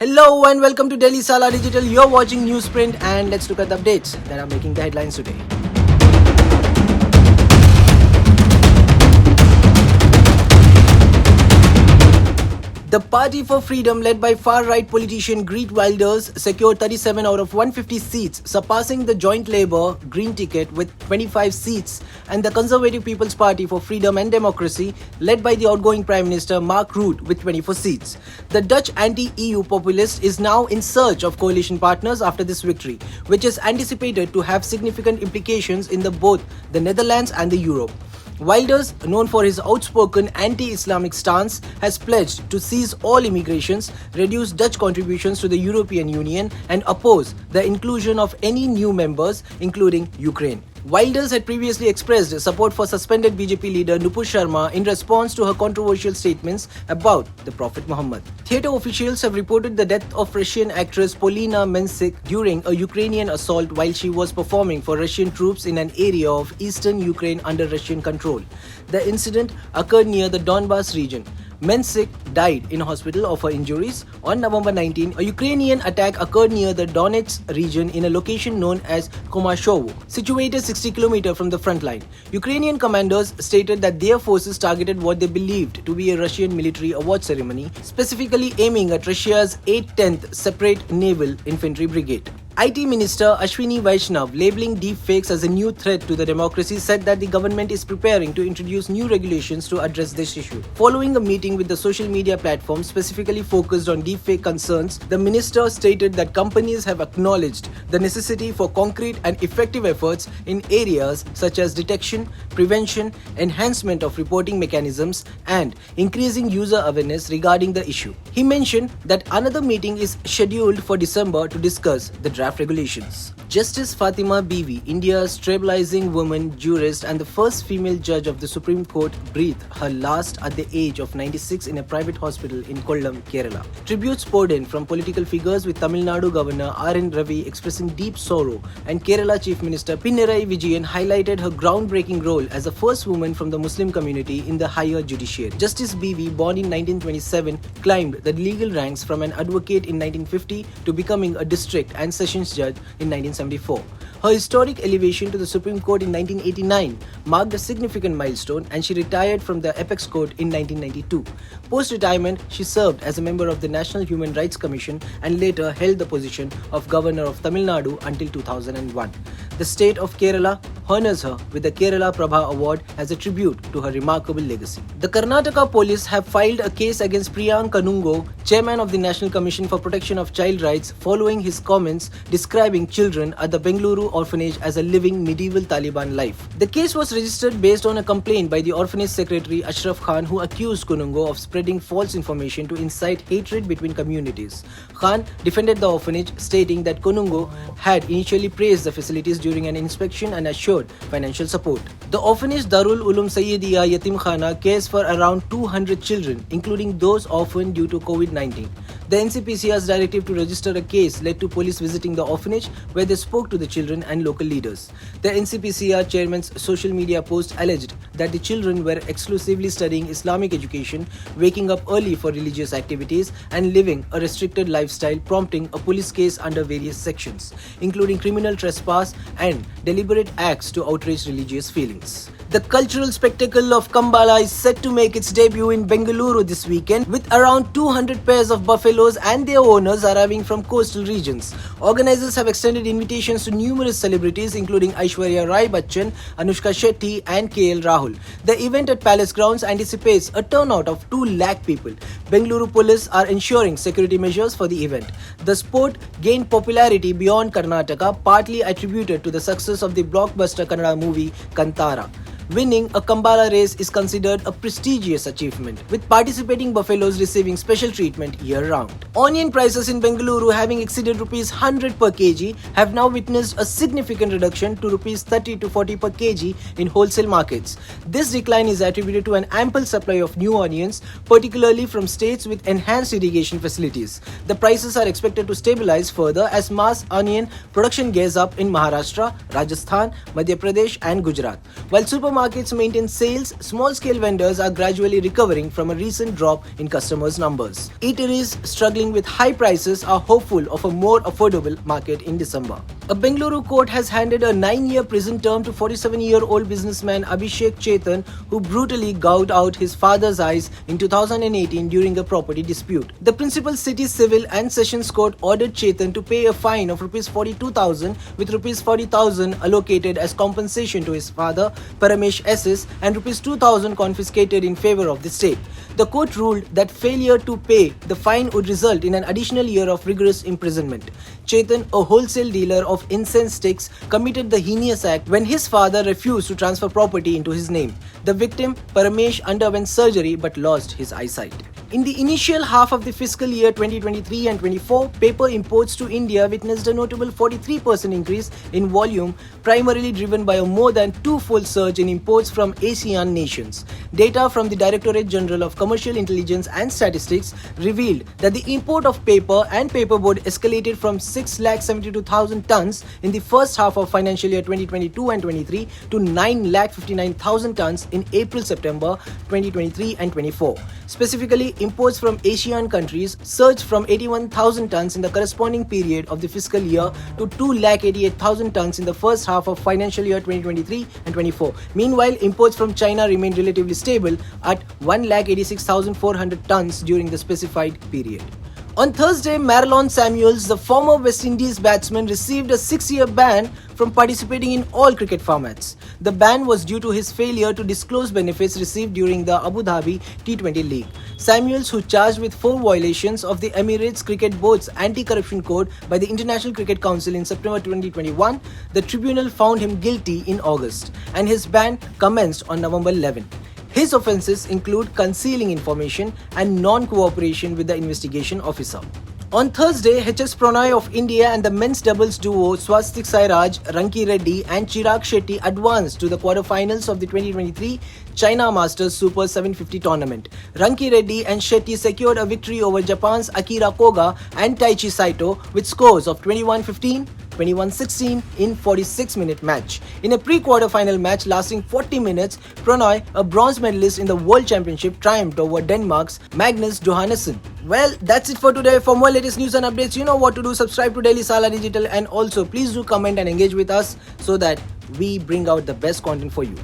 Hello and welcome to Daily Salar Digital. You're watching Newsprint and let's look at the updates that are making the headlines today. The Party for Freedom, led by far-right politician Geert Wilders, secured 37 out of 150 seats, surpassing the joint Labour Green ticket with 25 seats, and the Conservative People's Party for Freedom and Democracy, led by the outgoing Prime Minister Mark Rutte, with 24 seats. The Dutch anti-EU populist is now in search of coalition partners after this victory, which is anticipated to have significant implications in both the Netherlands and the Europe. Wilders, known for his outspoken anti-Islamic stance, has pledged to seize all immigrations, reduce Dutch contributions to the European Union, and oppose the inclusion of any new members, including Ukraine. Wilders had previously expressed support for suspended BJP leader Nupur Sharma in response to her controversial statements about the Prophet Muhammad. Theatre officials have reported the death of Russian actress Polina Menzik during a Ukrainian assault while she was performing for Russian troops in an area of eastern Ukraine under Russian control. The incident occurred near the Donbas region. Menzik died in hospital of her injuries. On November 19, a Ukrainian attack occurred near the Donetsk region in a location known as Komashovo, situated 60 km from the front line. Ukrainian commanders stated that their forces targeted what they believed to be a Russian military award ceremony, specifically aiming at Russia's 810th Separate Naval Infantry Brigade. IT Minister Ashwini Vaishnav, labeling deepfakes as a new threat to the democracy, said that the government is preparing to introduce new regulations to address this issue. Following a meeting with the social media platform specifically focused on deepfake concerns, the minister stated that companies have acknowledged the necessity for concrete and effective efforts in areas such as detection, prevention, enhancement of reporting mechanisms, and increasing user awareness regarding the issue. He mentioned that another meeting is scheduled for December to discuss the draft regulations. Justice Fatima Bibi, India's trailblazing woman jurist and the first female judge of the Supreme Court, breathed her last at the age of 96 in a private hospital in Kollam, Kerala. Tributes poured in from political figures, with Tamil Nadu Governor R.N. Ravi expressing deep sorrow, and Kerala Chief Minister Pinarayi Vijayan highlighted her groundbreaking role as the first woman from the Muslim community in the higher judiciary. Justice Bibi, born in 1927, climbed the legal ranks from an advocate in 1950 to becoming a district and sessions judge in 1974. Her historic elevation to the Supreme Court in 1989 marked a significant milestone, and she retired from the Apex Court in 1992. Post-retirement, she served as a member of the National Human Rights Commission and later held the position of Governor of Tamil Nadu until 2001. The state of Kerala honors her with the Kerala Prabha Award as a tribute to her remarkable legacy. The Karnataka police have filed a case against Priyank Kanungo, chairman of the National Commission for Protection of Child Rights, following his comments describing children at the Bengaluru orphanage as a living medieval Taliban life. The case was registered based on a complaint by the orphanage secretary Ashraf Khan, who accused Kanungo of spreading false information to incite hatred between communities. Khan defended the orphanage, stating that Kanungo had initially praised the facilities during an inspection and assured financial support. The orphanage Darul Ulum Sayyidiya Yatim Khana cares for around 200 children, including those orphaned due to COVID-19. The NCPCR's directive to register a case led to police visiting the orphanage, where they spoke to the children and local leaders. The NCPCR chairman's social media post alleged that the children were exclusively studying Islamic education, waking up early for religious activities, and living a restricted lifestyle, prompting a police case under various sections, including criminal trespass and deliberate acts to outrage religious feelings. The cultural spectacle of Kambala is set to make its debut in Bengaluru this weekend, with around 200 pairs of buffaloes and their owners arriving from coastal regions. Organizers have extended invitations to numerous celebrities, including Aishwarya Rai Bachchan, Anushka Shetty, and KL Rahul. The event at Palace Grounds anticipates a turnout of 2 lakh people. Bengaluru police are ensuring security measures for the event. The sport gained popularity beyond Karnataka, partly attributed to the success of the blockbuster Kannada movie Kantara. Winning a Kambala race is considered a prestigious achievement, with participating buffaloes receiving special treatment year-round. Onion prices in Bengaluru, having exceeded Rs 100 per kg, have now witnessed a significant reduction to Rs 30 to 40 per kg in wholesale markets. This decline is attributed to an ample supply of new onions, particularly from states with enhanced irrigation facilities. The prices are expected to stabilize further as mass onion production gears up in Maharashtra, Rajasthan, Madhya Pradesh, and Gujarat, while supermarkets markets maintain sales, small-scale vendors are gradually recovering from a recent drop in customers' numbers. Eateries struggling with high prices are hopeful of a more affordable market in December. A Bengaluru court has handed a 9-year prison term to 47-year-old businessman Abhishek Chetan, who brutally gouged out his father's eyes in 2018 during a property dispute. The principal city civil and sessions court ordered Chetan to pay a fine of Rs 42,000 with Rs 40,000 allocated as compensation to his father, Paramesh SS, and Rs 2,000 confiscated in favor of the state. The court ruled that failure to pay the fine would result in an additional year of rigorous imprisonment. Chetan, a wholesale dealer of incense sticks, committed the heinous act when his father refused to transfer property into his name. The victim, Paramesh, underwent surgery but lost his eyesight. In the initial half of the fiscal year 2023 and 24, paper imports to India witnessed a notable 43% increase in volume, primarily driven by a more than two-fold surge in imports from ASEAN nations. Data from the Directorate General of Commercial Intelligence and Statistics revealed that the import of paper and paperboard escalated from 6,72,000 tons in the first half of financial year 2022 and 23 to 9,59,000 tons in April-September 2023 and 24. Specifically, imports from Asian countries surged from 81,000 tons in the corresponding period of the fiscal year to 2,88,000 tons in the first half of financial year 2023 and 24. Meanwhile, imports from China remained relatively stable at 1,86,400 tons during the specified period. On Thursday, Marlon Samuels, the former West Indies batsman, received a 6-year ban from participating in all cricket formats. The ban was due to his failure to disclose benefits received during the Abu Dhabi T20 League. Samuels, who charged with 4 violations of the Emirates Cricket Board's anti-corruption code by the International Cricket Council in September 2021, the tribunal found him guilty in August, and his ban commenced on November 11. His offences include concealing information and non-cooperation with the investigation officer. On Thursday, HS Pranay of India and the men's doubles duo Swastik Sairaj, Ranki Reddy and Chirag Shetty advanced to the quarterfinals of the 2023 China Masters Super 750 tournament. Ranki Reddy and Shetty secured a victory over Japan's Akira Koga and Taichi Saito with scores of 21-15, 21-16 in 46-minute match. In a pre-quarterfinal match lasting 40 minutes, Pranay, a bronze medalist in the World Championship, triumphed over Denmark's Magnus Johannesson. Well, that's it for today. For more latest news and updates, you know what to do. Subscribe to Daily Salar Digital, and also please do comment and engage with us so that we bring out the best content for you.